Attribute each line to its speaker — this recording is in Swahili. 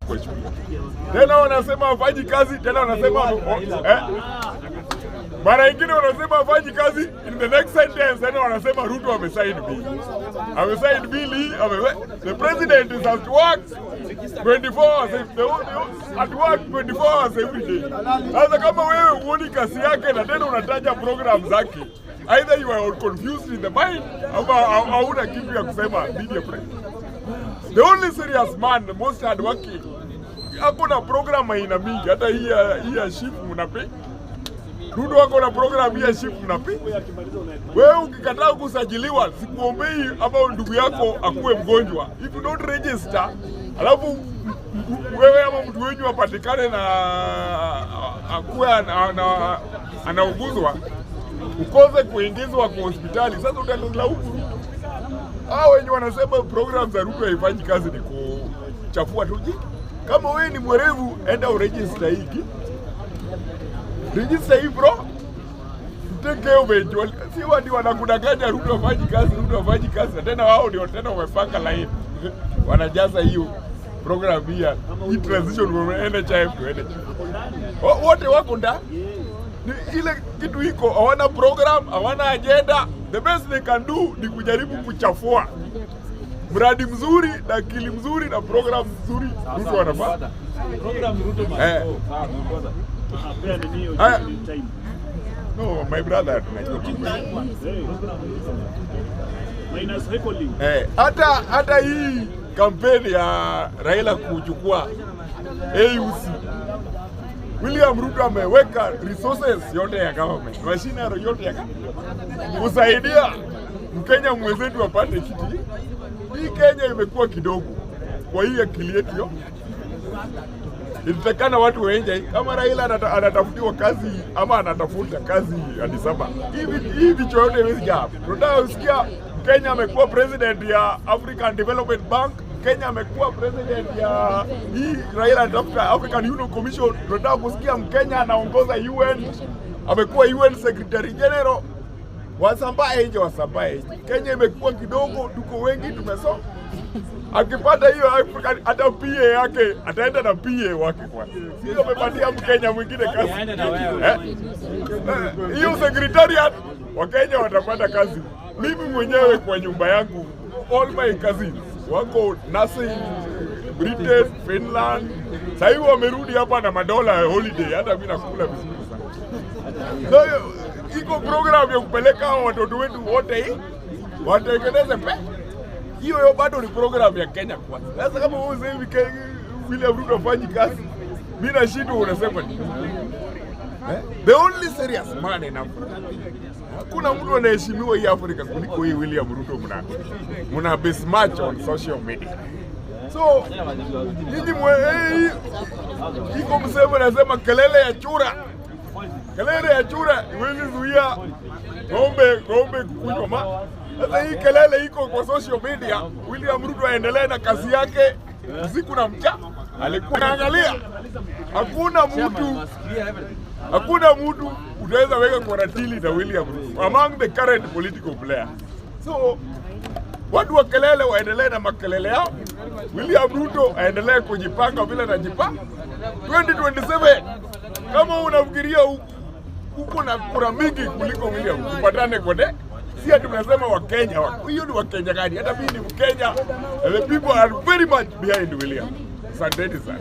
Speaker 1: kwa shule. Tena wanasema hafanyi kazi, tena wanasema mara nyingine wanasema hafanyi kazi, in the next sentence tena wanasema Ruto amesign bill. Amesign bill hii, the president is at work 24 hours, at work 24 hours every day. Sasa kama wewe uoni kazi yake na tena unataja program zake, either you are confused in the mind ama hauna kitu ya kusema media president. The only serious man, the most hard working, hakuna program aina mingi, hata hii ya shift mnape. Ruto wako na program hii ya shift mnape. Wewe ukikataa kusajiliwa, sikuombei ama ndugu yako akuwe mgonjwa. If you don't register, alafu wewe ama mtu wenyu apatikane na akuwe anauguzwa, ukose kuingizwa kwa hospitali, sasa utalaumu. Hao wenye wanasema program za Ruto haifanyi kazi ni kuchafua tu. Kama wewe ni mwerevu, enda uregister hiki. Register hii bro. Take eventually. Si wadi wanakudanganya Ruto hafanyi kazi, Ruto hafanyi kazi. Tena wao ndio tena wamepanga line. Wanajaza hiyo program hii transition from NHIF to NHIF. Wote wako ndani. Ile kitu iko, hawana program, hawana agenda. The best they can do ni kujaribu kuchafua. Mradi mzuri na akili mzuri na program mzuri Ruto wanafanya. Program Ruto no, my brother. Hata hii kampeni ya Raila kuchukua AUC, William Ruto ameweka resources yote ya government, machinery yote ya kusaidia Mkenya mwenzetu apate kiti. Hii Kenya imekuwa kidogo kwa hii akili yetu yo. Ilitakana watu wengi kama Raila anatafutiwa kazi ama anatafuta kazi Addis Ababa. Hivi chochote hivi job. Tunataka usikia Kenya amekuwa president ya African Development Bank. Kenya amekuwa president ya hii Raila anatafuta African Union Commission. Tunataka kusikia Mkenya anaongoza UN. Amekuwa UN Secretary General. Wasambae Kenya imekuwa kidogo, tuko wengi tumesoma. Akipata hiyo hata PA yake ataenda na PA wake kwa. Sio amepatia Mkenya mwingine kazi. Hiyo secretariat wa Kenya watapata kazi. Mimi mwenyewe kwa nyumba yangu all my cousins wako nursing Britain, Finland. Sasa hivi wamerudi hapa na madola ya holiday, hata mimi nakula vizuri sana. Iko program ya kupeleka watoto wetu wote hii watengeneze pesa. Hiyo bado ni program ya Kenya kwanza. Sasa kama wewe sasa hivi William Ruto afanyi kazi, mimi na shida unasema ni the only serious man in Africa. Hakuna mtu anaheshimiwa hii Afrika kuliko hii William Ruto mna besmatch on social media. So nyinyi iko msemo nasema kelele ya chura. Kelele ya chura iwezi zuia ng'ombe kunywa. Sasa hii kelele iko kwa social media. William Ruto aendelee na kazi yake usiku na mchana. Alikuwa anaangalia. Hakuna mtu utaweza weka kwa ratili na William Ruto among the current political players. So watu wa kelele waendelee na makelele yao. William Ruto aendelee kujipanga vile anajipanga. 2027 kama unafikiria huko na kura mingi kuliko William, tupatane kwa de. Si ati tunasema wa Kenya, hiyo ni wa Kenya gani? Hata mimi ni Mkenya. The people are very much behind William. Asante sana.